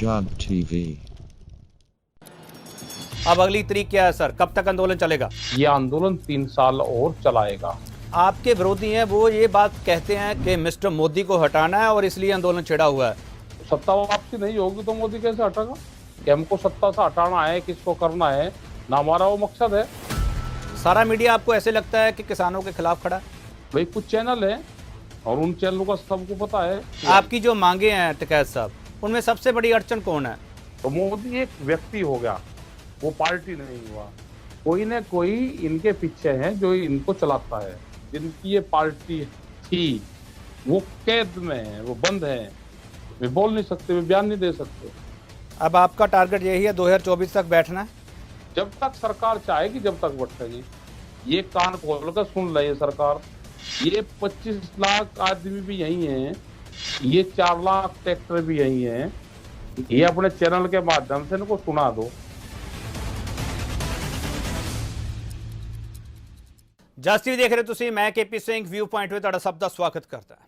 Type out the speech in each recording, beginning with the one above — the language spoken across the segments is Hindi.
Jug TV। अब अगली तारीख क्या है सर, कब तक आंदोलन चलेगा? ये आंदोलन 3 साल और चलाएगा। आपके विरोधी हैं वो ये बात कहते हैं कि मिस्टर मोदी को हटाना है और इसलिए आंदोलन छिड़ा हुआ है। सत्ता वापसी नहीं होगी तो मोदी कैसे हटेगा? कि हमको सत्ता से हटाना है, किसको करना है, ना हमारा वो मकसद है। सारा मीडिया आपको ऐसे लगता है कि किसानों के खिलाफ खड़ा है? भाई कुछ चैनल है और उन चैनलों का सबको पता है। आपकी जो मांगे हैं टिकैत साहब, उनमें सबसे बड़ी अड़चन कौन है? तो मोदी एक व्यक्ति हो गया, वो पार्टी नहीं हुआ। कोई न कोई इनके पीछे है जो इनको चलाता है। जिनकी ये पार्टी थी वो कैद में है, वो बंद है, वे बोल नहीं सकते, वे बयान नहीं दे सकते। अब आपका टारगेट यही है 2024 तक बैठना है? जब तक सरकार चाहेगी जब तक बैठेगी। ये कान खोल कर सुन रही है सरकार। ये 25 लाख आदमी भी यही हैं, ये 4 लाख ट्रैक्टर भी यही हैं। ये अपने चैनल के माध्यम से इनको सुना दो। जस टीवी देख रहे ਤੁਸੀਂ मैं केपी सिंह व्यू पॉइंट में ਤੁਹਾਡਾ ਸਭ ਦਾ ਸਵਾਗਤ ਕਰਦਾ ਹਾਂ।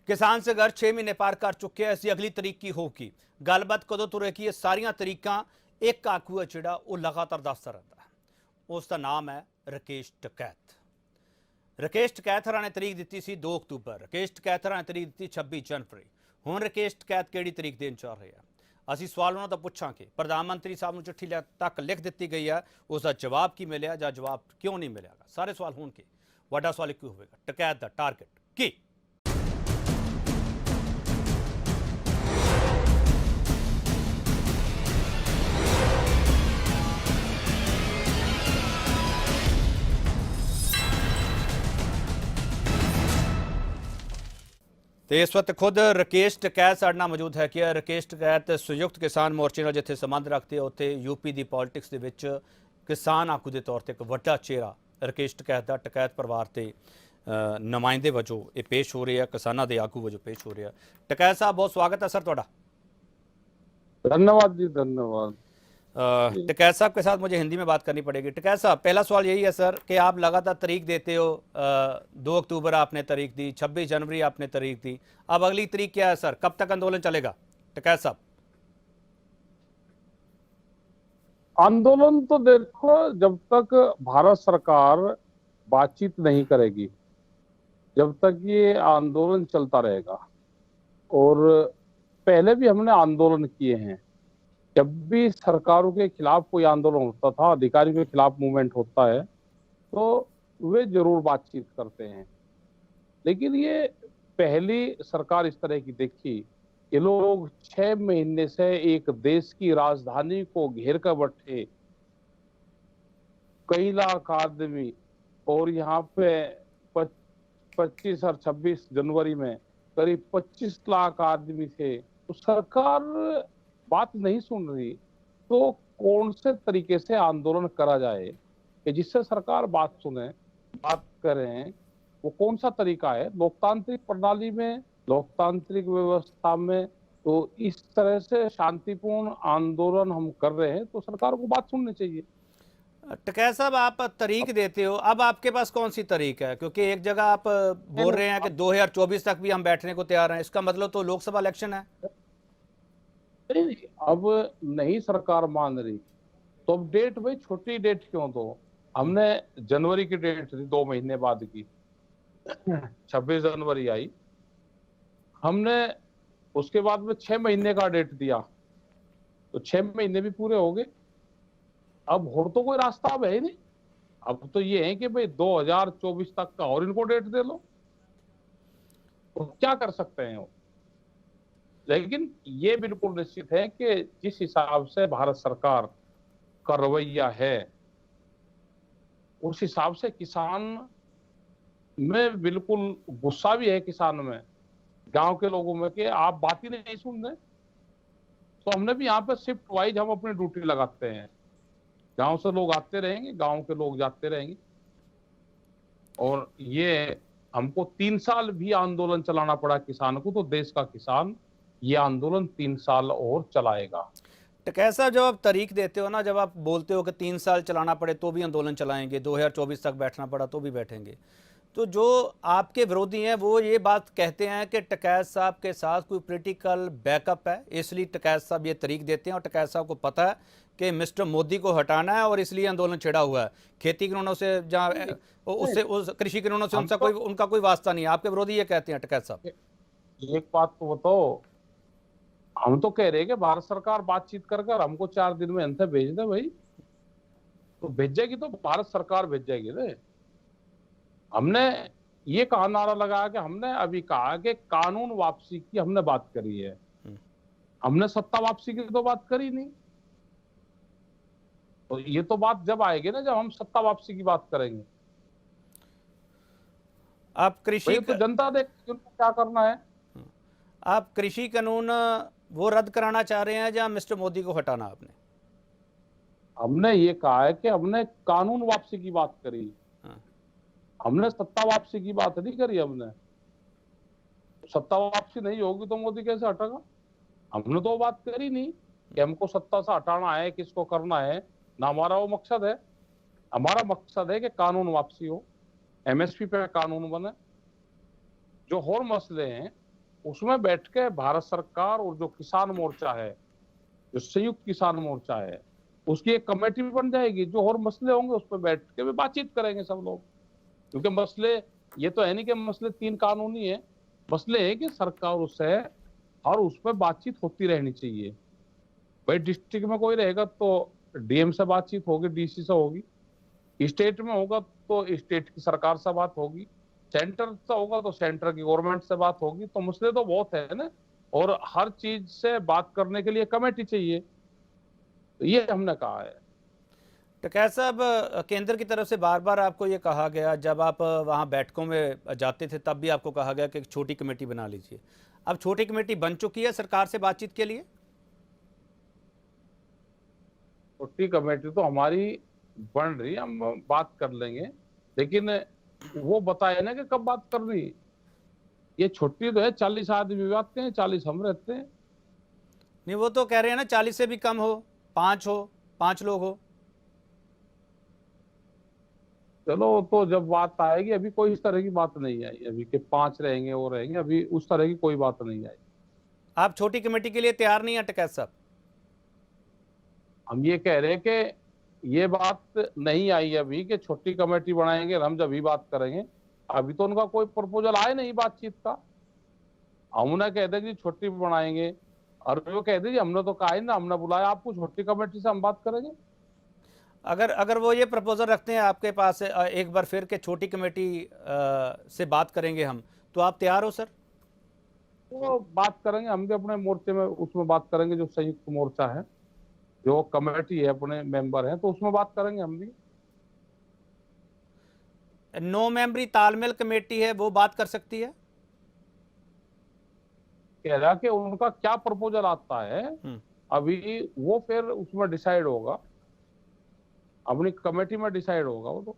किसान संघर्ष 6 महीने पार कर चुके हैं। इसकी अगली तरीक की होगी, गलबात कदों तुरेगी, ये सारियां तरीकां एक आगू है जिहड़ा वो लगातार दसदा रहता है। उसका नाम है राकेश टिकैत। राकेश टिकैत हरां ने तरीक दी सी 2 अक्तूबर, राकेश टिकैत हरां ने तरीक दी 26 जनवरी। हुण राकेश टिकैत किहड़ी तरीक देण चाह रहे हैं? ਅਸੀਂ सवाल उन्होंने तो पूछांगे। प्रधानमंत्री साहब को चिट्ठी तक लिख दी गई है, उसका जवाब की मिले या जवाब क्यों नहीं मिलेगा? सारे सवाल होंगे। वड्डा सवाल क्यों होगा, टिकैत का टारगेट की? तो इस वक्त खुद राकेश टिकैत साडे नाल मौजूद है कि राकेश टिकैत संयुक्त किसान मोर्चे नाल जिथे संबंध रखते हैं उत्थे यूपी की पॉलिटिक्स दे विच किसान आगू के तौर पर एक वड्डा चेहरा राकेश टिकैत का, टिकैत परिवार के नुमाइंदे वजों ये पेश हो रहे हैं, किसानों के आगू वजों पेश हो रहे हैं। टिकैत साहब बहुत स्वागत है सर तुहाडा। धन्यवाद जी, धन्यवाद। टिकैत साहब के साथ मुझे हिंदी में बात करनी पड़ेगी। टिकैत साहब, पहला सवाल यही है सर कि आप लगातार तारीख देते हो। 2 अक्टूबर आपने तारीख दी, 26 जनवरी आपने तारीख दी, अब अगली तारीख क्या है सर, कब तक आंदोलन चलेगा? टिकैत साहब, आंदोलन तो देखो, जब तक भारत सरकार बातचीत नहीं करेगी जब तक ये आंदोलन चलता रहेगा। और पहले भी हमने आंदोलन किए हैं। जब भी सरकारों के खिलाफ कोई आंदोलन होता था, अधिकारियों के खिलाफ मूवमेंट होता है, तो वे जरूर बातचीत करते हैं। लेकिन ये पहली सरकार इस तरह की देखी कि लोग 6 महीने से एक देश की राजधानी को घेर कर बैठे, कई लाख आदमी, और यहाँ पे 25 और 26 जनवरी में करीब 25 लाख आदमी थे। तो सरकार बात नहीं सुन रही, तो कौन से तरीके से आंदोलन करा जाए कि जिससे सरकार बात सुने, बात करें? वो कौन सा तरीका है लोकतांत्रिक प्रणाली में, लोकतांत्रिक व्यवस्था में? तो इस तरह से शांतिपूर्ण आंदोलन हम कर रहे हैं, तो सरकार को बात सुननी चाहिए। टिकैत साहब, आप तारीख देते हो, अब आपके पास कौन सी तारीख है? क्योंकि एक जगह आप बोल रहे हैं कि 2024 तक भी हम बैठने को तैयार हैं, इसका मतलब तो लोकसभा इलेक्शन है। नहीं, अब नहीं सरकार मान रही तो अब डेट, भाई छोटी डेट क्यों दो? हमने जनवरी की डेट दी, 2 महीने बाद की 26 जनवरी आई। हमने उसके बाद में 6 महीने का डेट दिया, तो 6 महीने भी पूरे हो गए। अब और तो कोई रास्ता अब है ही नहीं। अब तो ये है कि भाई 2024 तक का और इनको डेट दे लो, तो क्या कर सकते हैं वो? लेकिन ये बिल्कुल निश्चित है कि जिस हिसाब से भारत सरकार का रवैया है, उस हिसाब से किसान में बिल्कुल गुस्सा भी है, किसान में, गांव के लोगों में, कि आप बात ही नहीं सुन रहे। तो हमने भी यहाँ पे शिफ्ट वाइज हम अपनी ड्यूटी लगाते हैं। गांव से लोग आते रहेंगे, गांव के लोग जाते रहेंगे, और ये हमको 3 साल भी आंदोलन चलाना पड़ा किसान को, तो देश का किसान ये आंदोलन 3 साल और चलाएगा। टिकैत साहब, जब आप तारीख देते हो ना, जब आप बोलते हो कि 3 साल चलाना पड़े तो भी आंदोलन चलाएंगे, 2024 तक बैठना पड़ा तो भी बैठेंगे, तो जो आपके विरोधी हैं वो ये बात कहते हैं कि टकैत साहब के साथ कोई पॉलिटिकल बैकअप है, इसलिए टकैत साहब ये तरीक देते हैं और टकैत साहब को पता है कि मिस्टर मोदी को हटाना है और इसलिए आंदोलन छिड़ा हुआ है। खेती कानूनों से जहाँ उससे उस कृषि कानूनों से उनका कोई वास्ता नहीं है। आपके विरोधी ये कहते हैं टकैत साहब। एक बात तो बताओ, हम तो कह रहे हैं कि भारत सरकार बातचीत कर कर हमको 4 दिन में अंत भेज दे भाई। तो भेजेगी तो भारत सरकार भेजेगी रे। हमने ये कहा, नारा लगाया कि हमने अभी कहा कि कानून वापसी की हमने बात करी है, हमने सत्ता वापसी की तो बात करी नहीं। तो ये तो बात जब आएगी ना, जब हम सत्ता वापसी की बात करेंगे। आप कृषि तो जनता देखेगी उनको क्या करना है। आप कृषि कानून वो रद्द कराना चाह रहे हैं या मिस्टर मोदी को हटाना? आपने हमने ये कहा है कि हमने कानून वापसी की बात करी, हमने सत्ता वापसी की बात नहीं करी। हमने सत्ता वापसी नहीं होगी तो मोदी कैसे हटेगा? हमने तो बात करी नहीं कि हमको सत्ता से हटाना है, किसको करना है ना। हमारा वो मकसद है। हमारा मकसद है कि कानून वापसी हो, एमएसपी पे कानून बने। जो और मसले हैं उसमें बैठ के भारत सरकार और जो किसान मोर्चा है, जो संयुक्त किसान मोर्चा है, उसकी एक कमेटी भी बन जाएगी। जो और मसले होंगे उस पर बैठ के भी बातचीत करेंगे सब लोग। क्योंकि मसले ये तो है नहीं कि मसले 3 कानूनी है, मसले है कि सरकार उससे और उस पर बातचीत होती रहनी चाहिए। भाई डिस्ट्रिक्ट में कोई रहेगा तो डीएम से बातचीत होगी, डीसी से होगी, स्टेट में होगा तो स्टेट की सरकार से बात होगी, सेंटर से होगा तो सेंटर की गवर्नमेंट से बात होगी। तो मसले तो बहुत है ना, और हर चीज से बात करने के लिए कमेटी चाहिए। तो ये हमने कहा है। टकैत साहब, केंद्र की तरफ से बार बार आपको ये कहा गया, जब आप वहाँ बैठकों में जाते थे तब भी आपको कहा गया कि एक छोटी कमेटी बना लीजिए। अब छोटी कमेटी बन चुकी है सरकार से बातचीत के लिए? छोटी कमेटी तो हमारी बन रही है, हम बात कर लेंगे, लेकिन वो बताए ना कि कब बात करनी। ये छोटी तो है, 40 आदमी आते हैं, 40 हम रहते हैं। नहीं, वो तो कह रहे हैं ना 40 से भी कम हो, 5 लोग हो। चलो तो जब बात आएगी, अभी कोई इस तरह की बात नहीं आई अभी कि 5 रहेंगे वो रहेंगे, अभी उस तरह की कोई बात नहीं आई। आप छोटी कमेटी के लिए तैयार नहीं है टकैत साहब? हम ये कह रहे हैं कि ये बात नहीं आई अभी कि छोटी कमेटी बनाएंगे और हम जब भी बात करेंगे। अभी तो उनका कोई प्रपोजल आया नहीं बातचीत का। हम उन्हें कह दें कि छोटी बनाएंगे, और वो कह दे हमने तो कहा ही ना, हमने बुलाया आपको, छोटी कमेटी से हम बात करेंगे। अगर वो ये प्रपोजल रखते हैं आपके पास एक बार फिर के छोटी कमेटी से बात करेंगे हम, तो आप तैयार हो सर? वो बात करेंगे, हम भी अपने मोर्चे में उसमें बात करेंगे, जो संयुक्त मोर्चा है, जो कमेटी है, अपने मेंबर हैं, तो उसमें बात करेंगे हम भी। 9 मेंबरी तालमेल कमेटी है, वो बात कर सकती है? कह रहा कि उनका क्या प्रपोजल आता है अभी वो फिर उसमें डिसाइड होगा, अपनी कमेटी में डिसाइड होगा वो तो।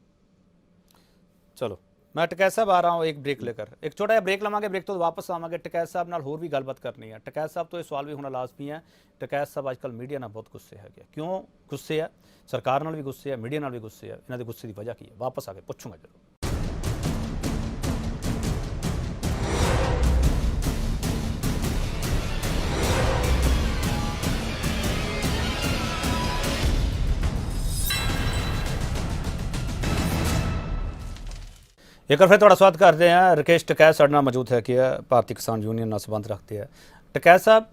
चलो, मैं टकैत साहब आ रहा हूँ एक ब्रेक लेकर। एक छोटा जिहा ब्रेक लवांगे, ब्रेक तो वापस आवांगे। टकैत साहब नाल होर भी गलबात करनी है। टकैत साहब तो ये सवाल भी होना लाजमी है। टकैत साहब आजकल मीडिया नाल बहुत गुस्से है, क्यों गुस्से है? सरकार नाल भी गुस्से है, मीडिया नाल भी गुस्से है। इन्हां दे गुस्से की वजह की है? वापस आके पुछूंगा जरूर। एक बार फिर थोड़ा स्वागत करते हैं। राकेश टकैत साडे नाल मौजूद है कि भारतीय किसान यूनियन नाल संबंध रखते हैं। टकैत साहब,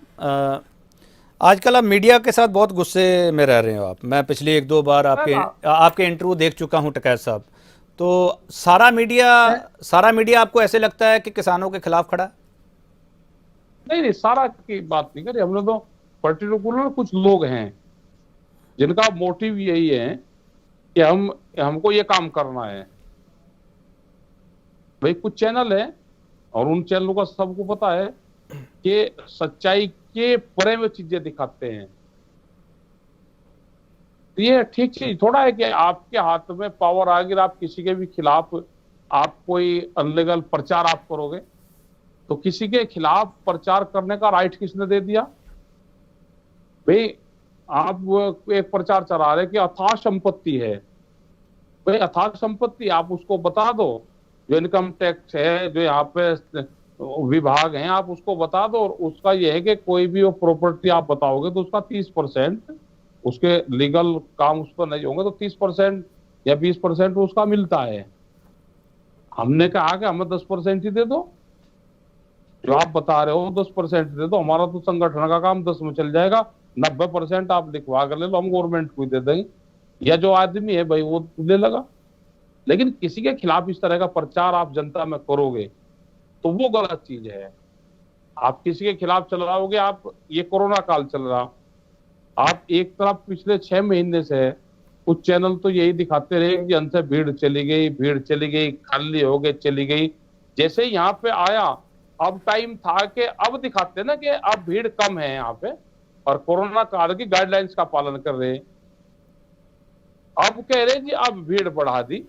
आजकल आप मीडिया के साथ बहुत गुस्से में रह रहे हो आप। मैं पिछले 1-2 बार आपके इंटरव्यू देख चुका हूं टकैत साहब। तो सारा मीडिया आपको ऐसे लगता है कि किसानों के खिलाफ खड़ा है? नहीं, सारा की बात नहीं करी हमने तो। पर्टिकुलर कुछ लोग हैं जिनका मोटिव यही है कि हमको ये काम करना है। भाई कुछ चैनल है और उन चैनलों का सबको पता है कि सच्चाई के परे में चीजें दिखाते हैं। तो ये ठीक चीज थोड़ा है कि आपके हाथ में पावर आ गया, आप किसी के भी खिलाफ आप कोई अनलीगल प्रचार आप करोगे, तो किसी के खिलाफ प्रचार करने का राइट किसने दे दिया? भाई आप एक प्रचार चला रहे कि अथाह संपत्ति है, भाई अथाह संपत्ति आप उसको बता दो जो इनकम टैक्स है, जो यहाँ पे विभाग है, आप उसको बता दो। और उसका ये है कि कोई भी वो प्रॉपर्टी आप बताओगे तो उसका 30%, उसके लीगल काम उस पर नहीं होंगे तो 30% या 20% उसका मिलता है। हमने कहा कि हमें 10% ही दे दो, जो आप बता रहे हो 10% दे दो, हमारा तो संगठन का काम 10 में चल जाएगा, 90% आप लिखवा कर ले लो, हम गवर्नमेंट को ही दे देंगे, या जो आदमी है भाई वो ले लगा। लेकिन किसी के खिलाफ इस तरह का प्रचार आप जनता में करोगे तो वो गलत चीज है। आप किसी के खिलाफ चलाओगे, आप ये कोरोना काल चल रहा, आप एक तरफ पिछले 6 महीने से कुछ चैनल तो यही दिखाते रहे कि अंत भीड़ चली गई, भीड़ चली गई, खाली हो गए, चली गई। जैसे यहाँ पे आया, अब टाइम था कि अब दिखाते ना कि अब भीड़ कम है यहाँ पे, और कोरोना काल की गाइडलाइंस का पालन कर रहे हैं। अब कह रहे जी अब भीड़ बढ़ा दी,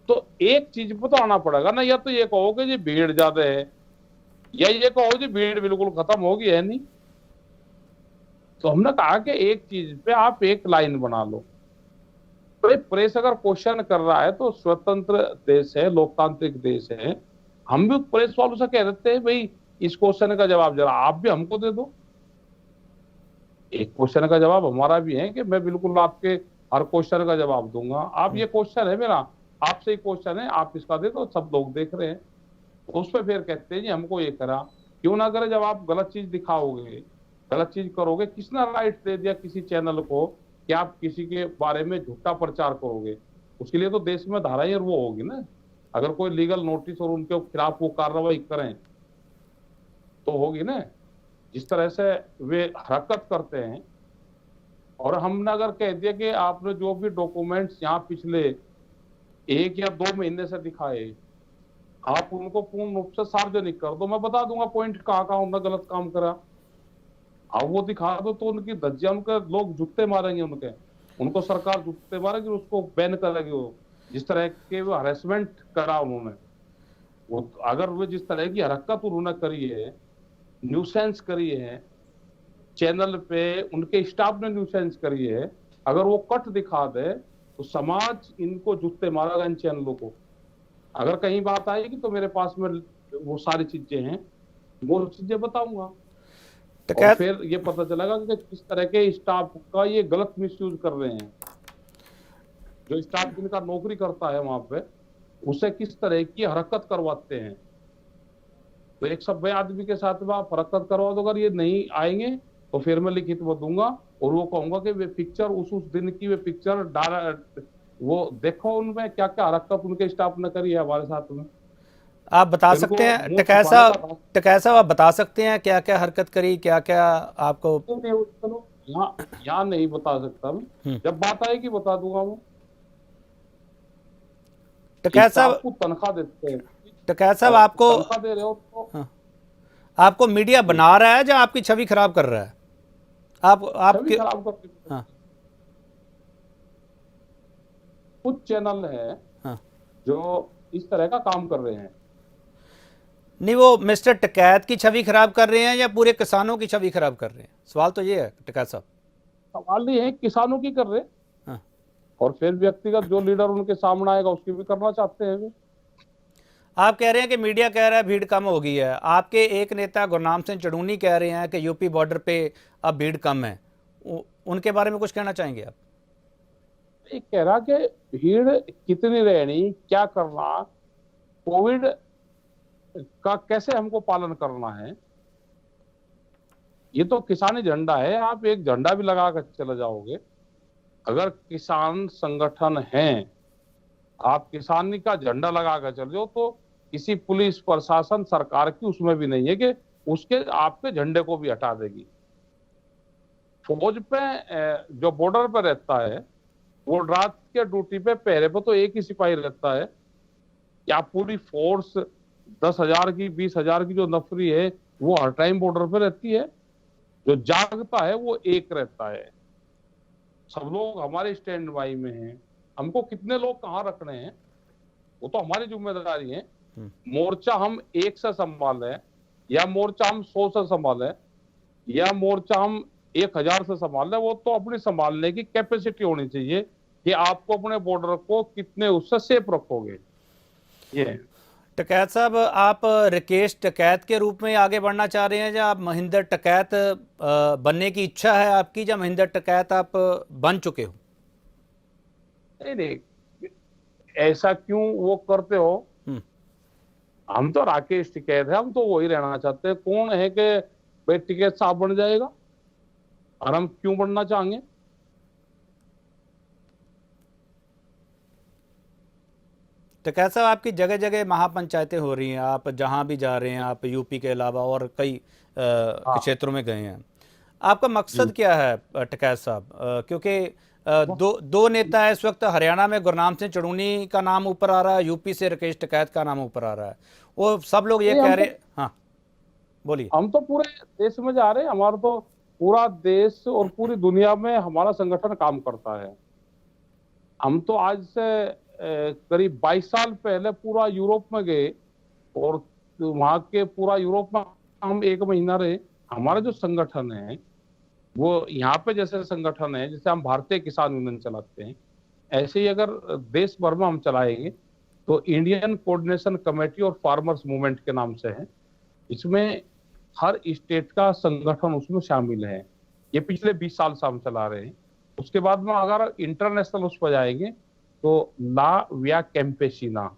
तो एक चीज पर तो आना पड़ेगा ना, या तो ये कहो कि जी भीड़ ज्यादा है, या ये कहो जी भीड़ बिल्कुल खत्म होगी, है नहीं। तो हमने कहा कि एक चीज पे आप एक लाइन बना लो। भाई प्रेस अगर क्वेश्चन कर रहा है तो स्वतंत्र देश है, लोकतांत्रिक देश है, हम भी प्रेस वालों से कह देते हैं भाई इस क्वेश्चन का जवाब जरा आप भी हमको दे दो। एक क्वेश्चन का जवाब हमारा भी है कि मैं बिल्कुल आपके हर क्वेश्चन का जवाब दूंगा। आप ये क्वेश्चन है मेरा, आपसे ही क्वेश्चन है, आप इसका दे दो, सब लोग देख रहे हैं। तो उस पर फिर कहते हैं जी हमको ये करा, क्यों ना करे। जब आप गलत चीज दिखाओगे, गलत चीज करोगे, किसने राइट दे दिया किसी चैनल को कि आप किसी के बारे में झूठा प्रचार करोगे? उसके लिए तो देश में धाराएं और वो होगी ना। अगर कोई लीगल नोटिस और उनके खिलाफ वो कार्रवाई करें तो होगी ना। जिस तरह से वे हरकत करते हैं, और हमने अगर कह दिया कि आपने जो भी डॉक्यूमेंट्स यहाँ पिछले 1 या 2 महीने से दिखाए, आप उनको पूर्ण रूप से सार्वजनिक कर दो, मैं बता दूंगा पॉइंट कहाँ कहाँ उन्होंने गलत काम करा। अब वो दिखा दो तो उनकी धज्जियां, उनके लोग जूते मारेंगे, उनको सरकार जूते मारेगी, उसको बैन करेगी। वो जिस तरह के वो हरेसमेंट करा उन्होंने, वो अगर वो जिस तरह की हरकत उन्होंने करी है, न्यूसेंस करी है चैनल पे, उनके स्टाफ ने न्यूसेंस करी है, अगर वो कट दिखा दे तो समाज इनको जूते मारेगा, इन चैनलों को। अगर कहीं बात आएगी तो मेरे पास में वो सारी चीजें हैं, वो चीजें बताऊंगा। और फिर ये पता चलेगा कि किस तरह के स्टाफ का ये गलत मिसयूज कर रहे हैं। जो स्टाफ जिनका नौकरी करता है वहां पे, उसे किस तरह की हरकत करवाते हैं। तो एक सभ्य आदमी के साथ में आप हरकत करवा दो, अगर ये नहीं आएंगे तो फिर मैं लिखित में दूंगा, और वो कहूंगा कि वे पिक्चर उस दिन की वे पिक्चर वो देखो, उनमें क्या क्या हरकत उनके स्टाफ ने करी है हमारे साथ में। आप बता सकते हैं टकैत साहब, आप बता सकते हैं क्या क्या हरकत करी, क्या क्या आपको? चलो यहाँ नहीं बता सकता मैं, जब बात आएगी बता दूंगा मैं। टकैत साहब, आपको तनख्वाह देते हैं, टकैत साहब आपको तनख्वाह दे रहे हो तो हाँ, आपको मीडिया बना रहा है या आपकी छवि खराब कर रहा है? छवि खराब करके हाँ, कुछ चैनल है हाँ, जो इस तरह का काम कर रहे हैं। नहीं, वो मिस्टर टकैत की छवि खराब कर रहे हैं या पूरे किसानों की छवि खराब कर रहे हैं? सवाल तो ये है टकैत साहब। सवाल ये है किसानों की कर रहे हैं, हाँ। और फिर व्यक्तिगत जो लीडर उनके सामने आएगा उसकी भी करना चाहते हैं वे। आप कह रहे हैं कि मीडिया कह रहा है भीड़ कम हो गई है, आपके एक नेता गुरनाम सिंह चढ़ूनी कह रहे हैं कि यूपी बॉर्डर पे अब भीड़ कम है, उनके बारे में कुछ कहना चाहेंगे आप? ये कह रहा कि भीड़ कितनी रहनी, क्या करना, कोविड का कैसे हमको पालन करना है, ये तो किसानी झंडा है। आप एक झंडा भी लगा कर चले जाओगे, अगर किसान संगठन है, आप किसानी का झंडा लगा कर चले जाओ, तो किसी पुलिस प्रशासन सरकार की उसमें भी नहीं है कि उसके आपके झंडे को भी हटा देगी। फौज पे जो बॉर्डर पे रहता है, वो रात के ड्यूटी पे पहरे पे तो एक ही सिपाही रहता है, या पूरी फोर्स 10,000 की 20,000 की जो नफरी है वो हर टाइम बॉर्डर पे रहती है? जो जागता है वो एक रहता है। सब लोग हमारे स्टैंड बाई में हैं, हमको कितने लोग कहाँ रखने हैं वो तो हमारी जिम्मेदारी है। मोर्चा हम 1 से संभालें, या मोर्चा हम 100 से संभालें, या मोर्चा हम 1,000 से संभालें, वो तो अपनी संभालने की कैपेसिटी होनी चाहिए कि आपको अपने बॉर्डर को कितने उससे सेफ रखोगे। ये टकैत साहब, आप राकेश टकैत के रूप में आगे बढ़ना चाह रहे हैं, या आप महेंद्र टकैत बनने की इच्छा है आपकी, या महेंद्र टकैत आप बन चुके हो? नहीं नहीं, ऐसा क्यों वो करते हो? हम्म। हम तो राकेश टिकैत है, हम तो वही रहना चाहते हैं। कौन है कि भाई टिकैत साहब बन जाएगा, और हम क्यों बनना चाहेंगे? टकैत साहब, आपकी जगह जगह महापंचायतें हो रही हैं, आप जहां भी जा रहे हैं, आप यूपी के अलावा और कई हाँ क्षेत्रों में गए हैं। आपका जी। मकसद क्या है टकैत साहब? क्योंकि दो नेता है इस वक्त। हरियाणा में गुरनाम सिंह चड़ूनी का नाम ऊपर आ रहा है, यूपी से राकेश टकैत का नाम ऊपर आ रहा है। वो सब लोग ये नहीं, कह रहे। हाँ, बोलिए। हम तो पूरे देश में जा रहे हैं। हमारा तो पूरा देश और पूरी दुनिया में हमारा संगठन काम करता है। हम तो आज से करीब 22 साल पहले पूरा यूरोप में गए, और वहां के पूरा यूरोप में हम 1 महीना रहे। हमारा जो संगठन है वो यहाँ पे जैसे संगठन है, जैसे हम भारतीय किसान यूनियन चलाते हैं, ऐसे ही अगर देश भर में हम चलाएंगे तो इंडियन कोऑर्डिनेशन कमेटी और फार्मर्स मूवमेंट के नाम से है। इसमें हर स्टेट का संगठन उसमें शामिल है। ये पिछले 20 साल से हम चला रहे हैं। उसके बाद में अगर इंटरनेशनल उस पर जाएंगे तो ला विया कैंपेसिना,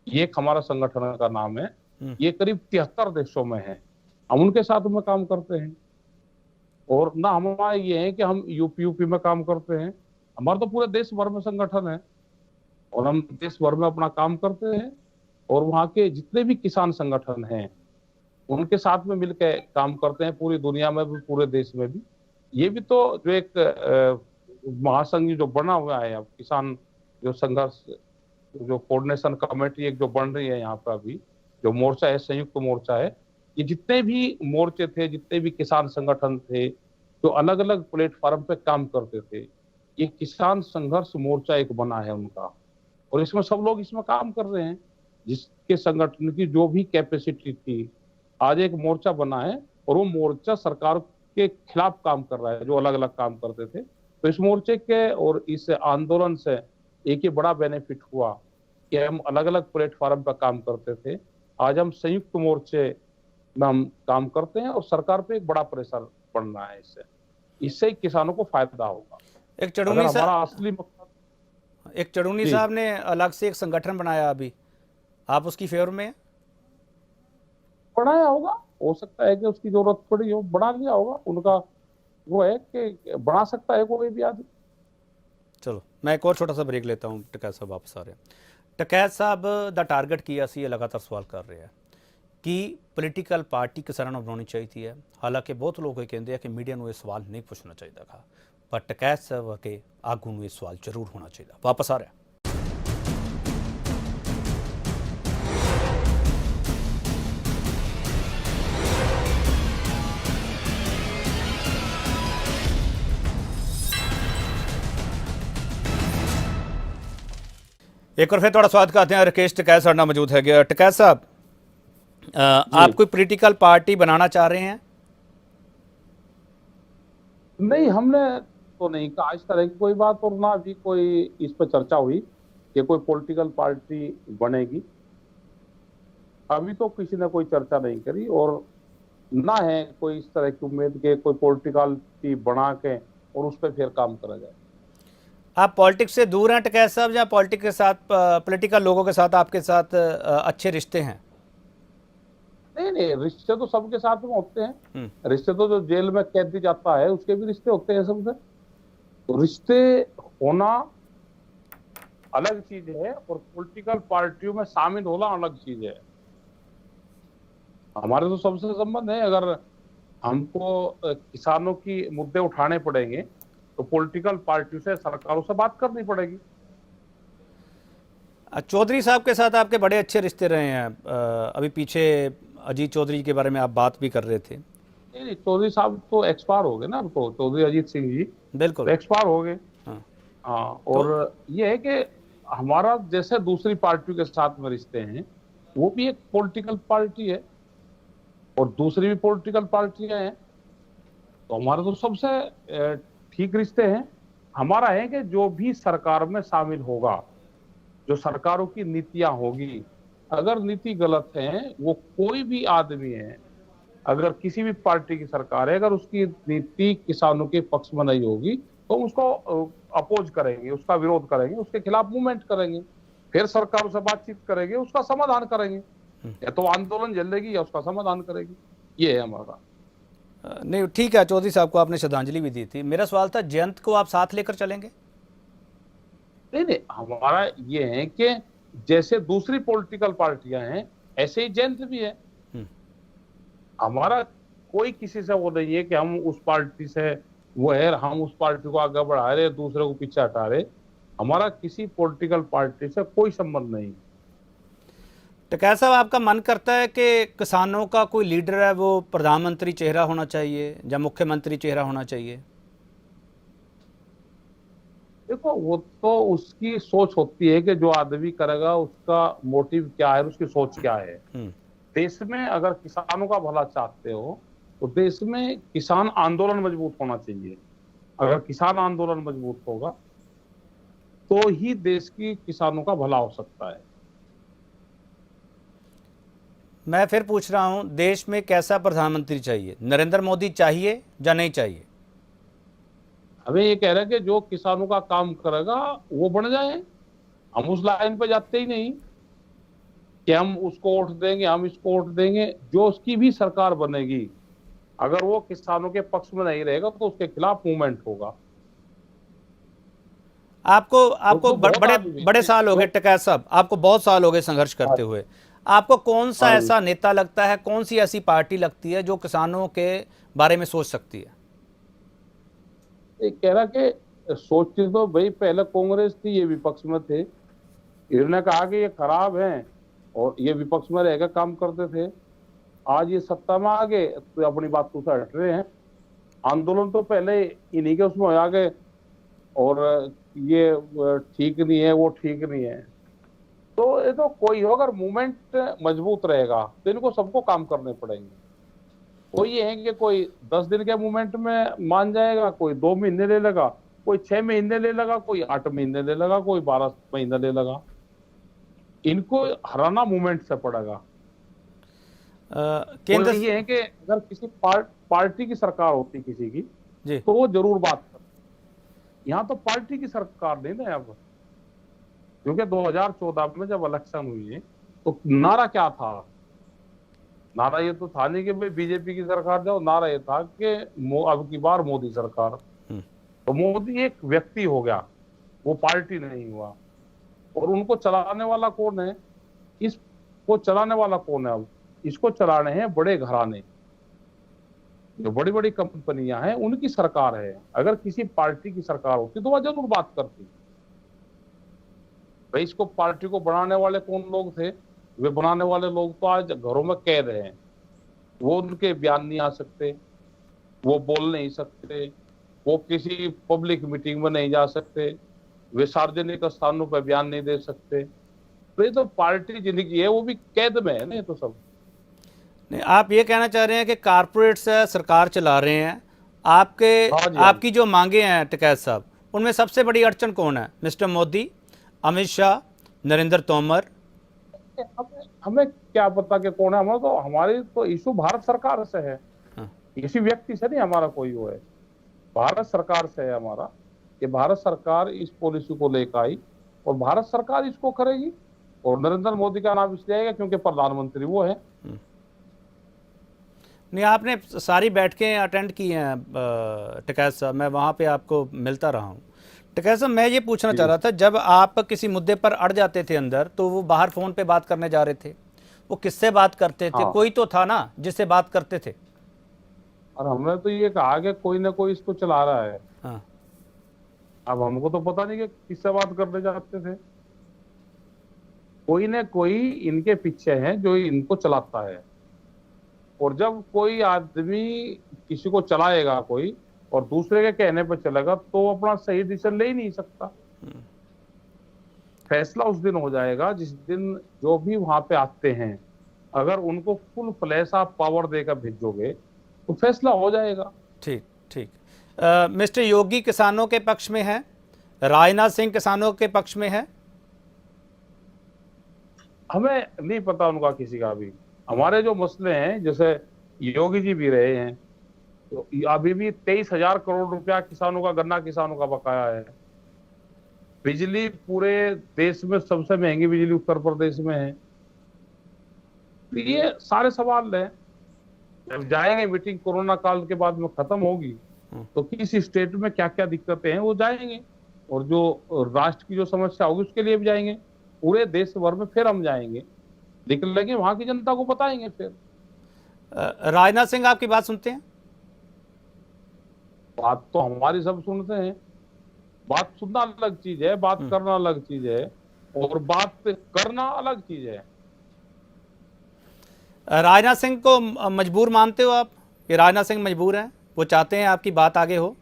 ये एक हमारा संगठन का नाम है। हम्म। ये करीब 73 देशों में है। हम उनके साथ में काम करते हैं। और ना हमारा ये है कि हम यूपी में काम करते हैं। हमारा तो पूरे देश भर में संगठन है, और हम देश भर में अपना काम करते हैं। और वहाँ के जितने भी किसान संगठन हैं उनके साथ में मिलकर काम करते हैं, पूरी दुनिया में भी, पूरे देश में भी। ये भी तो जो एक महासंघ जो बना हुआ है अब, किसान जो संघर्ष जो कोऑर्डिनेशन कमेटी एक जो बन रही है यहाँ पर अभी, जो मोर्चा है, संयुक्त मोर्चा है, ये जितने भी मोर्चे थे, जितने भी किसान संगठन थे जो अलग अलग प्लेटफॉर्म पे काम करते थे, ये किसान संघर्ष मोर्चा एक बना है उनका। और इसमें सब लोग इसमें काम कर रहे हैं। जिसके संगठन की जो भी कैपेसिटी थी, आज एक मोर्चा बना है, और वो मोर्चा सरकार के खिलाफ काम कर रहा है, जो अलग अलग काम करते थे। तो इस मोर्चे के और इस आंदोलन से एक ही बड़ा बेनिफिट हुआ कि हम अलग अलग प्लेटफॉर्म पर काम करते थे, आज हम संयुक्त मोर्चे में हम काम करते हैं, और सरकार पे एक बड़ा प्रेशर पड़ रहा है। इससे इससे किसानों को फायदा होगा। एक अगर चड़ूनी हमारा साहब असली मकसद एक चड़ूनी जी साहब ने अलग से एक संगठन बनाया अभी, आप उसकी फेवर में हैं? बढ़ाया होगा, हो सकता है कि उसकी जरूरत पड़ी हो, बढ़ा लिया होगा। उनका वो है कि बढ़ा सकता है कोई भी आदमी। चलो, मैं एक और छोटा सा ब्रेक लेता हूँ। टकैत साहब वापस आ रहे हैं। टकैत साहब द टारगेट की ਅਸੀਂ लगातार सवाल कर रहे हैं कि ਪੋਲੀਟੀਕਲ ਪਾਰਟੀ ਕਿਸਾਨਾਂ ਨੂੰ ਬਣਾਉਣੀ ਚਾਹੀਦੀ ਹੈ। ਹਾਲਾਂਕਿ ਬਹੁਤ ਲੋਕ ਇਹ ਕਹਿੰਦੇ ਆ ਕਿ ਮੀਡੀਆ ਨੂੰ ਇਹ ਸਵਾਲ ਨਹੀਂ ਪੁੱਛਣਾ ਚਾਹੀਦਾ ਗਾ, ਪਰ ਟਕੈਤ ਸਾਹਿਬ ਕੇ ਆਗੂ ਨੂੰ ਇਹ ਸਵਾਲ ਜ਼ਰੂਰ ਹੋਣਾ ਚਾਹੀਦਾ। ਵਾਪਸ ਆ ਰਿਹਾ। एक और फिर थोड़ा स्वागत करते हैं। राकेश टकैत साहब मौजूद है। टकैत साहब, आप कोई पॉलिटिकल पार्टी बनाना चाह रहे हैं? नहीं, हमने तो नहीं कहा इस तरह की कोई बात, और ना भी कोई इस पर चर्चा हुई कि कोई पॉलिटिकल पार्टी बनेगी। अभी तो किसी ने कोई चर्चा नहीं करी, और ना है कोई इस तरह की उम्मीद कि कोई पॉलिटिकल पार्टी बना के और उस पर फिर काम करा जाए। आप पॉलिटिक्स से दूर हैं टकैत साहब, या पॉलिटिक्स के साथ, पॉलिटिकल लोगों के साथ आपके साथ अच्छे रिश्ते हैं? नहीं नहीं, रिश्ते तो सबके साथ में होते हैं। हम्म। रिश्ते तो जो जेल में कैदी जाता है उसके भी रिश्ते होते हैं सबसे। तो रिश्ते होना अलग चीज है, और पॉलिटिकल पार्टियों में शामिल होना अलग चीज है। हमारे तो सबसे संबंध है। अगर हमको किसानों की मुद्दे उठाने पड़ेंगे तो पॉलिटिकल पार्टी से, सरकारों से बात करनी पड़ेगी। चौधरी साहब के साथ आपके बड़े अच्छे रिश्ते रहे हैं। अभी पीछे अजीत चौधरी के बारे में आप बात भी कर रहे थे। नहीं नहीं, चौधरी साहब तो एक्सपायर हो गए ना। अब तो चौधरी अजीत सिंह जी बिल्कुल। तो एक्सपायर हो गए। हाँ। हाँ, और ये है कि हमारा जैसे दूसरी पार्टियों के साथ में रिश्ते हैं, वो भी एक पॉलिटिकल पार्टी है, और दूसरी भी पॉलिटिकल पार्टियां हैं। तो हमारा तो सबसे ठीक रिश्ते हैं। हमारा है कि जो भी सरकार में शामिल होगा जो सरकारों की नीतियां होगी, अगर नीति गलत है, वो कोई भी आदमी है, अगर किसी भी पार्टी की सरकार है, अगर उसकी नीति किसानों के पक्ष में नहीं होगी तो उसको अपोज करेंगे, उसका विरोध करेंगे, उसके खिलाफ मूवमेंट करेंगे, फिर सरकार से बातचीत करेंगे, उसका समाधान करेंगे, या तो आंदोलन झेलेगी या उसका समाधान करेगी। ये है हमारा। नहीं ठीक है, चौधरी साहब को आपने श्रद्धांजलि भी दी थी। मेरा सवाल था जयंत को आप साथ लेकर चलेंगे? नहीं नहीं, हमारा ये है कि जैसे दूसरी पॉलिटिकल पार्टियां हैं, ऐसे ही जयंत भी है। हम्म। हमारा कोई किसी से वो नहीं है कि हम उस पार्टी से वो है, हम उस पार्टी को आगे बढ़ा रहे, दूसरे को पीछे हटा रहे। हमारा किसी पॉलिटिकल पार्टी से कोई संबंध नहीं। तो कैसा आपका मन करता है कि किसानों का कोई लीडर है वो प्रधानमंत्री चेहरा होना चाहिए या मुख्यमंत्री चेहरा होना चाहिए? देखो, वो तो उसकी सोच होती है कि जो आदमी करेगा उसका मोटिव क्या है, उसकी सोच क्या है। हम्म। देश में अगर किसानों का भला चाहते हो तो देश में किसान आंदोलन मजबूत होना चाहिए। अगर किसान आंदोलन मजबूत होगा तो ही देश की किसानों का भला हो सकता है। मैं फिर पूछ रहा हूं, देश में कैसा प्रधानमंत्री चाहिए? नरेंद्र मोदी चाहिए या नहीं चाहिए? हमें ये कह रहे हैं कि जो किसानों का काम करेगा वो बन जाए। हम उस लाइन पे जाते ही नहीं कि हम उसको वोट देंगे, हम इसको वोट देंगे। जो उसकी भी सरकार बनेगी, अगर वो किसानों के पक्ष में नहीं रहेगा तो उसके खिलाफ मूवमेंट होगा। आपको तो आपको बहुत बड़े आदमी बड़े साल हो गए जो टिकैत साहब, आपको बहुत साल हो गए संघर्ष करते हुए। आपको कौन सा हाँ, ऐसा नेता लगता है, कौन सी ऐसी पार्टी लगती है जो किसानों के बारे में सोच सकती है? ये कह रहा कि सोचती तो भाई पहले कांग्रेस थी, ये विपक्ष में थे, इन्होंने कहा कि ये खराब है और ये विपक्ष में रहकर काम करते थे। आज ये सत्ता में आ गए तो अपनी बातों से हट रहे हैं। आंदोलन तो पहले इन्हीं के उसमें आ गए और ये ठीक नहीं है, वो ठीक नहीं है। तो ये तो कोई हो, अगर मूवमेंट मजबूत रहेगा तो इनको सबको काम करने पड़ेंगे। कोई ये है कि कोई 10 दिन के मूवमेंट में मान जाएगा, कोई 2 महीने ले लेगा, कोई 6 महीने ले लेगा, कोई 8 महीने ले लेगा, कोई 12 महीने ले लेगा। इनको हराना मूवमेंट से पड़ेगा। केंद्र और ये है कि अगर किसी पार्टी की सरकार होती किसी की जी। तो वो जरूर बात करती। यहाँ तो पार्टी की सरकार नहीं ना अब, क्योंकि 2014 में जब इलेक्शन हुई तो नारा क्या था? नारा ये तो था नहीं कि भाई बीजेपी की सरकार जाओ, नारा ये था कि अब की बार मोदी सरकार। तो मोदी एक व्यक्ति हो गया, वो पार्टी नहीं हुआ। और उनको चलाने वाला कौन है? इसको चलाने वाला कौन है? अब इसको चलाने हैं बड़े घराने, जो बड़ी बड़ी कंपनियां हैं, उनकी सरकार है। अगर किसी पार्टी की सरकार होती तो वह जरूर बात करती। भाई इसको पार्टी को बनाने वाले कौन लोग थे? वे बनाने वाले लोग तो आज घरों में कैद हैं। वो उनके बयान नहीं आ सकते, वो बोल नहीं सकते, वो किसी पब्लिक मीटिंग में नहीं जा सकते, वे सार्वजनिक स्थानों पर बयान नहीं दे सकते। तो ये तो पार्टी जिंदगी है, वो भी कैद में है ना, ये तो सब। नहीं, आप ये कहना चाह रहे हैं कि कारपोरेट्स सरकार चला रहे हैं, आपके हाँ जी, हाँ आपकी जो मांगे हैं टिकैत साहब, उनमें सबसे बड़ी अड़चन कौन है? मिस्टर मोदी, अमित शाह, नरेंद्र तोमर? हमें क्या पता कि कौन है? हमारी तो इशू भारत सरकार से है। हाँ। किसी व्यक्ति से नहीं हमारा कोई वो है, भारत सरकार से है हमारा। कि भारत सरकार इस पॉलिसी को लेकर आई और भारत सरकार इसको करेगी। और नरेंद्र मोदी का नाम इसलिए आएगा क्योंकि प्रधानमंत्री वो है। नहीं, आपने सारी बैठकें अटेंड की हैं टिकैत साहब, मैं वहाँ पे आपको मिलता रहा हूँ। टिकैत साहब, मैं ये पूछना चाह रहा था, जब आप किसी मुद्दे पर अड़ जाते थे अंदर, तो वो बाहर फ़ोन पे बात करने जा रहे थे, वो किससे बात करते थे? हाँ। कोई तो था ना जिससे बात करते थे। और हमने तो ये कहा कि कोई ना कोई इसको चला रहा है। हाँ। अब हमको तो पता नहीं कि किससे बात करने जाते थे। कोई ना कोई इनके पीछे है जो इनको चलाता है। और जब कोई आदमी किसी को चलाएगा कोई और दूसरे के कहने पर चलेगा तो वो अपना सही डिसीजन ले ही नहीं सकता। फैसला उस दिन हो जाएगा जिस दिन जो भी वहां पे आते हैं, अगर उनको फुल फ्लैश आप पावर देकर भेजोगे तो फैसला हो जाएगा। ठीक ठीक। मिस्टर योगी किसानों के पक्ष में है, राजनाथ सिंह किसानों के पक्ष में है? हमें नहीं पता उनका किसी का भी। हमारे जो मसले हैं, जैसे योगी जी भी रहे हैं, तो अभी भी 23,000 करोड़ रुपया किसानों का, गन्ना किसानों का बकाया है। बिजली पूरे देश में सबसे महंगी बिजली उत्तर प्रदेश में है। तो ये सारे सवाल हैं। जब जाएंगे मीटिंग कोरोना काल के बाद में खत्म होगी, तो किस स्टेट में क्या क्या दिक्कतें हैं वो जाएंगे, और जो राष्ट्र की जो समस्या होगी उसके लिए भी जाएंगे। पूरे देश भर में फिर हम जाएंगे, निकलेंगे, वहां की जनता को बताएंगे फिर। राजनाथ सिंह आपकी बात सुनते हैं? बात तो हमारी सब सुनते हैं। बात सुनना अलग चीज है, बात करना अलग चीज है, और बात करना अलग चीज है। राजनाथ सिंह को मजबूर मानते हो आप? कि राजनाथ सिंह मजबूर हैं, वो चाहते हैं आपकी बात आगे हो?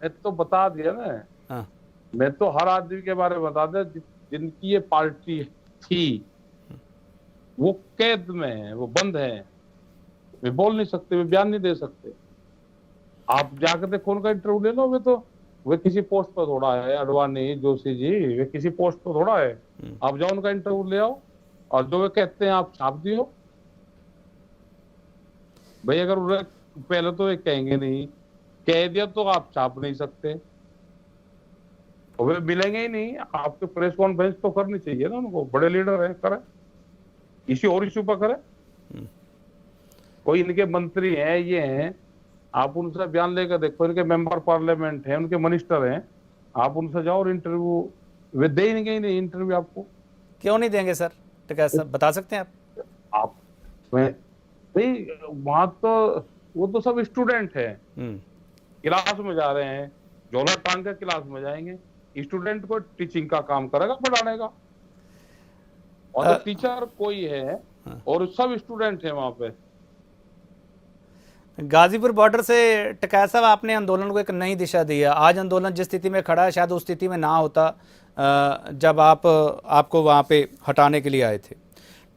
मैं तो बता दिया ना। हाँ। मैं तो हर आदमी के बारे में बता दिया जिनकी ये पार्टी थी वो कैद में है, वो बंद है, वे बोल नहीं सकते, वे बयान नहीं दे सकते। आप जाकर देखो, उनका इंटरव्यू ले लो। वे किसी पोस्ट पर थोड़ा है, अडवाणी जोशी जी, वे किसी पोस्ट पर थोड़ा है। आप जाओ उनका इंटरव्यू ले आओ, और जो वे कहते हैं आप छाप दियो। भाई अगर उन्हें पहले तो वे कहेंगे नहीं, कह दिया तो आप छाप नहीं सकते, और वे मिलेंगे ही नहीं। आपके प्रेस कॉन्फ्रेंस तो करनी चाहिए ना उनको, बड़े लीडर हैं, करें। किसी और इश्यू पर करें। कोई इनके मंत्री हैं, ये हैं, आप उनसे बयान लेकर देखो। इनके मेंबर पार्लियामेंट हैं, उनके मिनिस्टर हैं, आप उनसे जाओ और इंटरव्यू, वे देंगे ही नहीं इंटरव्यू आपको। क्यों नहीं देंगे सर? तो कैसा बता सकते हैं आप भाई वहां तो वो तो सब स्टूडेंट है, क्लास में जा रहे हैं, झोला टांग के क्लास में जाएंगे। स्टूडेंट को टीचिंग का काम करेगा, पढ़ाने का। और तो टीचर कोई है, और सब स्टूडेंट है वहां पे। गाजीपुर बॉर्डर से टिकैत साहब, आपने आंदोलन को एक नई दिशा दी है। आज आंदोलन जिस स्थिति में खड़ा है, शायद उस स्थिति में ना होता जब आपको वहाँ पे हटाने के लिए आए थे।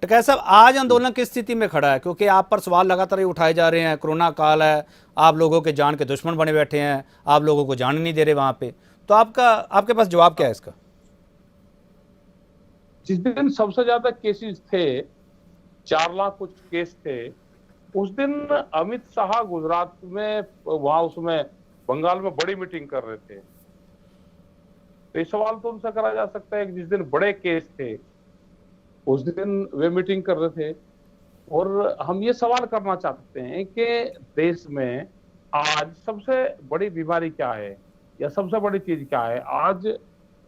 टिकैत साहब, आज आंदोलन किस स्थिति में खड़ा है? क्योंकि आप पर सवाल लगातार ही उठाए जा रहे हैं। कोरोना काल है, आप लोगों के जान के दुश्मन बने बैठे हैं, आप लोगों को जाने नहीं दे रहे वहाँ पे। तो आपके पास जवाब क्या है इसका? जिस दिन सबसे ज्यादा केसेस थे, 4 लाख कुछ केस थे, उस दिन अमित शाह गुजरात में, वहां उसमें बंगाल में बड़ी मीटिंग कर रहे थे। तो ये सवाल तो उनसे करा जा सकता है कि जिस दिन बड़े केस थे उस दिन वे मीटिंग कर रहे थे। और हम ये सवाल करना चाहते हैं कि देश में आज सबसे बड़ी बीमारी क्या है, या सबसे बड़ी चीज क्या है? आज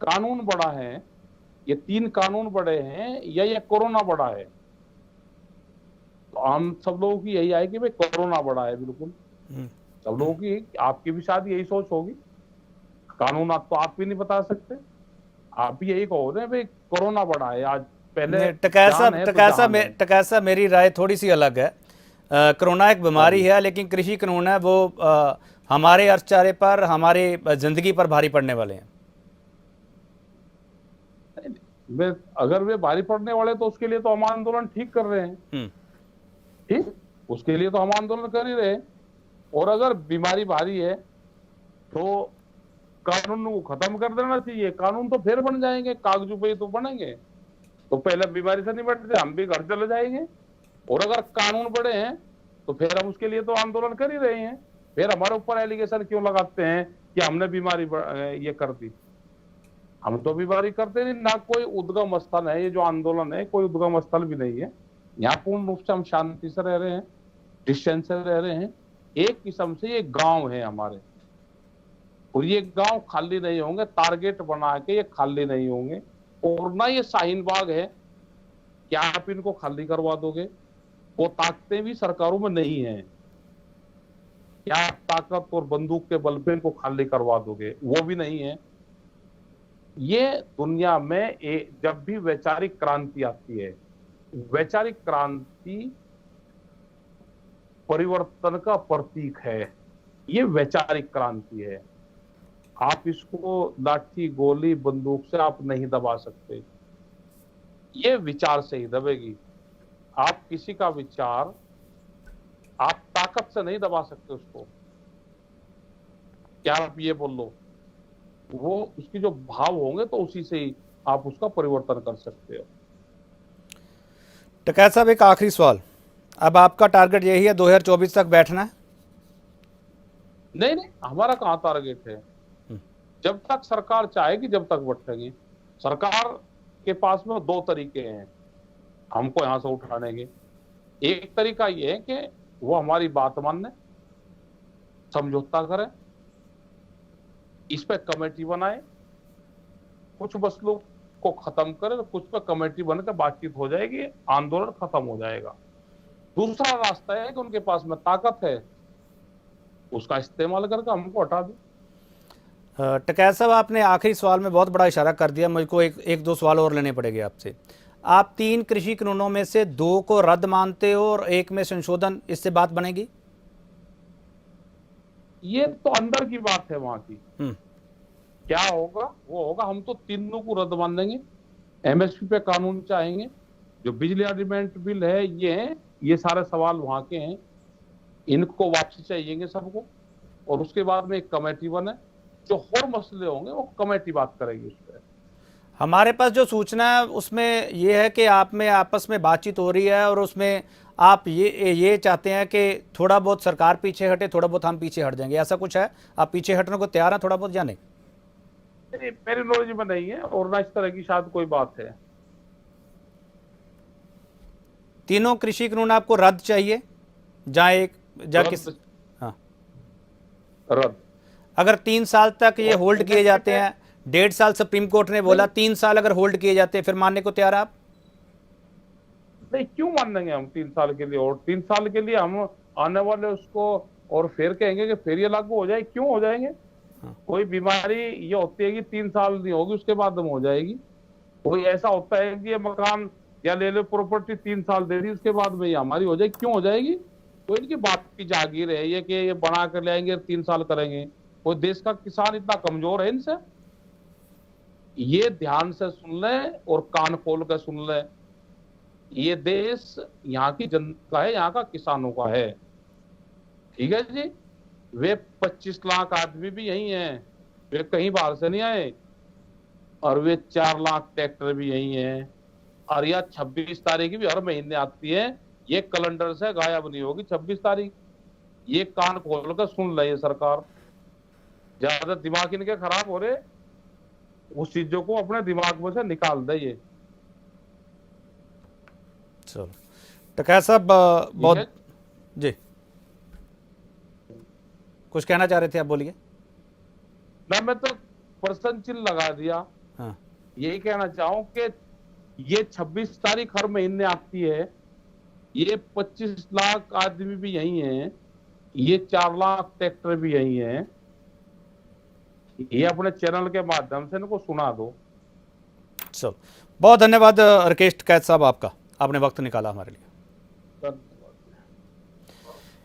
कानून बड़ा है, ये 3 कानून बड़े हैं, या ये कोरोना बड़ा है? तो हम सब लोगों की यही है कि भाई कोरोना बड़ा है। बिल्कुल सब लोगों की, आपकी भी शायद यही सोच होगी। कानून आप तो आप भी नहीं बता सकते, आप भी यही कहो ना भाई कोरोना बड़ा है। आज पहले टिकैत साहब, मेरी राय थोड़ी सी अलग है। कोरोना एक बीमारी है, लेकिन कृषि कानून है वो हमारे अर्थचारे पर, हमारे जिंदगी पर भारी पड़ने वाले हैं। अगर वे भारी पड़ने वाले तो उसके लिए तो हम आंदोलन ठीक कर रहे हैं। ठीक, उसके लिए तो हम आंदोलन कर ही रहे हैं। और अगर बीमारी भारी है तो कानून को खत्म कर देना चाहिए। कानून तो फिर बन जाएंगे, कागजों पे तो बनेंगे। तो पहले बीमारी से निपटते, हम भी घर चले जाएंगे। और अगर कानून बड़े हैं तो फिर हम उसके लिए तो आंदोलन कर ही रहे हैं। फिर हमारे ऊपर एलिगेशन क्यों लगाते हैं कि हमने बीमारी ये कर दी? हम तो बीमारी करते नहीं ना। कोई उद्गम स्थल है, ये जो आंदोलन है कोई उद्गम स्थल भी नहीं है। यहाँ पूर्ण रूप से हम शांति से रह रहे हैं, डिस्टेंस से रह रहे हैं। एक किस्म से ये गांव है हमारे, और ये गांव खाली नहीं होंगे। टारगेट बना के ये खाली नहीं होंगे। और ना ये शाहीन बाग है, क्या आप इनको खाली करवा दोगे? वो ताकतें भी सरकारों में नहीं है, क्या ताकत और बंदूक के बल पे इनको खाली करवा दोगे? वो भी नहीं है। ये दुनिया में जब भी वैचारिक क्रांति आती है, वैचारिक क्रांति परिवर्तन का प्रतीक है। ये वैचारिक क्रांति है। आप इसको लाठी, गोली, बंदूक से आप नहीं दबा सकते। ये विचार से ही दबेगी। आप किसी का विचार आप ताकत से नहीं दबा सकते उसको। क्या आप ये बोल लो, वो उसकी जो भाव होंगे तो उसी से ही आप उसका परिवर्तन कर सकते हो। टकैत साहब, एक आखिरी सवाल, अब आपका टारगेट यही है 2024 तक बैठना है? नहीं नहीं, हमारा कहाँ टारगेट है। जब तक सरकार चाहेगी जब तक बैठेंगे। सरकार के पास में दो तरीके हैं हमको यहां से उठाने के। एक तरीका ये है कि वो हमारी बात माने, समझौता करे, इस पे कमेटी बनाए, कुछ मसलों को खत्म करे, तो कुछ पे कमेटी बनकर बातचीत हो जाएगी, आंदोलन खत्म हो जाएगा। दूसरा रास्ता है कि उनके पास में ताकत है, उसका इस्तेमाल करके हमको हटा दे। टकैत साहब, आपने आखिरी सवाल में बहुत बड़ा इशारा कर दिया, मुझको एक दो सवाल और लेने पड़ेंगे आपसे। आप 3 कृषि कानूनों में से 2 को रद्द मानते हो और 1 में संशोधन, इससे बात बनेगी? ये तो अंदर की बात है वहां की। क्या होगा वो होगा। हम तो तीनों को रद्द मान देंगे। एमएसपी पे कानून चाहेंगे, जो बिजली एग्रीमेंट बिल है ये सारे सवाल वहां के हैं, इनको वापसी चाहिए सबको। और उसके बाद में एक कमेटी बने, जो और मसले होंगे वो कमेटी बात करेगी उस पर। हमारे पास जो सूचना है उसमें ये है कि आप में आपस में बातचीत हो रही है और उसमें आप ये चाहते हैं कि थोड़ा बहुत सरकार पीछे हटे, थोड़ा बहुत हम पीछे हट जाएंगे, ऐसा कुछ है? आप पीछे हटने को तैयार हैं थोड़ा बहुत या नहीं? मेरी नॉलेज में नहीं है और ना इस तरह की शायद कोई बात है। तीनों कृषि कानून आपको रद्द चाहिए? किस? हाँ, रद्द। अगर 3 साल तक ये होल्ड किए जाते हैं, 1.5 साल सुप्रीम कोर्ट ने बोला, 3 साल अगर होल्ड किए जाते हैं, फिर मानने को तैयार आप? नहीं, क्यों मान लेंगे हम 3 साल के लिए? और 3 साल के लिए हम आने वाले उसको और फिर कहेंगे कि फिर ये लागू हो जाए? क्यों हो जाएंगे? कोई बीमारी ये होती है कि 3 साल नहीं होगी उसके बाद में हो जाएगी। कोई ऐसा होता है कि ये मकान या ले लो प्रॉपर्टी 3 साल दे दी उसके बाद में ये हमारी हो जाएगी? क्यों हो जाएगी? तो इनकी बात की जागीर है ये कि ये बना कर ले आएंगे, 3 साल करेंगे। कोई देश का किसान इतना कमजोर है इनसे? ये ध्यान से सुन ले और कान खोल कर सुन ले, ये देश यहाँ की जनता है, यहाँ का किसानों का है। ठीक है जी। वे 25 लाख आदमी भी यही हैं, वे कहीं बाहर से नहीं आए। और वे 4 लाख ट्रैक्टर भी यही हैं। और यह 26 तारीख भी हर महीने आती है, ये कैलेंडर से गायब नहीं होगी 26 तारीख। ये कान खोल कर सुन ले ये सरकार। ज्यादा दिमाग इनके खराब हो रहे, उस चीजों को अपने दिमाग में से निकाल दे ये। चलो टकैत साहब, बहुत जी कुछ कहना चाह रहे थे आप, बोलिए। ना, मैं तो पर्सन चिन्ह लगा दिया। हाँ, यही कहना चाहूं कि ये 26 तारीख हर महीने आती है, ये 25 लाख आदमी भी यही हैं, ये 4 लाख ट्रैक्टर भी यही हैं। ये अपने चैनल के माध्यम से इनको सुना दो। चलो, बहुत धन्यवाद राकेश टकैत साहब, आपने वक्त निकाला हमारे लिए।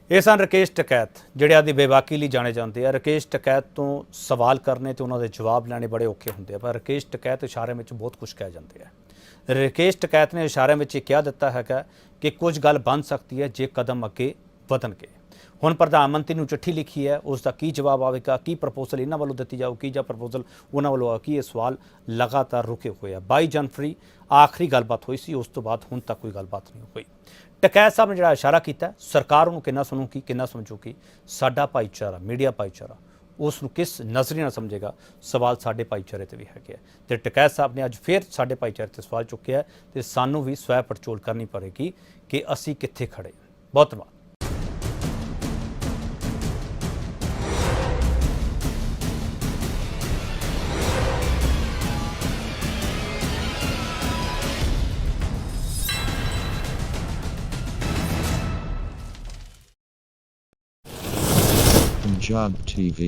ਇਹ ਸਨ ਰਾਕੇਸ਼ ਟਕੈਤ, ਜਿਹੜੇ ਆਦੀ ਬੇਬਾਕੀ ਲਈ ਜਾਣੇ ਜਾਂਦੇ ਆ। ਰਾਕੇਸ਼ ਟਕੈਤ ਤੋਂ ਸਵਾਲ ਕਰਨੇ ਤੇ ਉਹਨਾਂ ਦੇ ਜਵਾਬ ਲੈਣੇ ਬੜੇ ਔਖੇ ਹੁੰਦੇ ਆ, ਪਰ ਰਾਕੇਸ਼ ਟਕੈਤ ਇਸ਼ਾਰੇ ਵਿੱਚ ਬਹੁਤ ਕੁਝ ਕਹਿ ਜਾਂਦੇ ਆ। ਰਾਕੇਸ਼ ਟਕੈਤ ਨੇ ਇਸ਼ਾਰਿਆਂ ਵਿੱਚ ਇਹ ਕਿਹਾ ਦਿੱਤਾ ਹੈਗਾ ਕਿ ਕੁਝ ਗੱਲ ਬਣ ਸਕਦੀ ਹੈ ਜੇ ਕਦਮ ਅੱਗੇ ਵਧਣਗੇ। ਹੁਣ ਪ੍ਰਧਾਨ ਮੰਤਰੀ ਨੂੰ ਚਿੱਠੀ ਲਿਖੀ ਹੈ, ਉਸ ਦਾ ਕੀ ਜਵਾਬ ਆਵੇਗਾ, ਕੀ ਪ੍ਰਪੋਜ਼ਲ ਇਹਨਾਂ ਵੱਲੋਂ ਦਿੱਤੀ ਜਾਊਗੀ ਜਾਂ ਪ੍ਰਪੋਜ਼ਲ ਉਹਨਾਂ ਵੱਲੋਂ ਆਵੇਗੀ, ਇਹ ਸਵਾਲ ਲਗਾਤਾਰ ਰੁਕੇ ਹੋਏ ਆ। 22 ਜਨਵਰੀ ਆਖਰੀ ਗੱਲਬਾਤ ਹੋਈ ਸੀ, ਉਸ ਤੋਂ ਬਾਅਦ ਹੁਣ ਤੱਕ ਕੋਈ ਗੱਲਬਾਤ ਨਹੀਂ ਹੋਈ। ਟਕੈਤ ਸਾਹਿਬ ਨੇ ਜਿਹੜਾ ਇਸ਼ਾਰਾ ਕੀਤਾ, ਸਰਕਾਰ ਉਹਨੂੰ ਕਿੰਨਾ ਸੁਣੂਗੀ, ਕਿੰਨਾ ਸਮਝੂਗੀ, ਸਾਡਾ ਭਾਈਚਾਰਾ, ਮੀਡੀਆ ਭਾਈਚਾਰਾ ਉਸ ਨੂੰ ਕਿਸ ਨਜ਼ਰੀਏ ਨਾਲ ਸਮਝੇਗਾ, ਸਵਾਲ ਸਾਡੇ ਭਾਈਚਾਰੇ ਤੇ ਵੀ ਹੈਗੇ ਆ। ਤੇ ਟਕੈਤ ਸਾਹਿਬ ਨੇ ਅੱਜ ਫਿਰ ਸਾਡੇ ਭਾਈਚਾਰੇ ਤੇ ਸਵਾਲ ਚੁੱਕਿਆ ਤੇ ਸਾਨੂੰ ਵੀ ਸਵੈ ਪੜਚੋਲ ਕਰਨੀ ਪਵੇਗੀ ਕਿ ਅਸੀਂ ਕਿੱਥੇ ਖੜੇ। ਬਹੁਤ ਧੰਨਵਾਦ। Punjab TV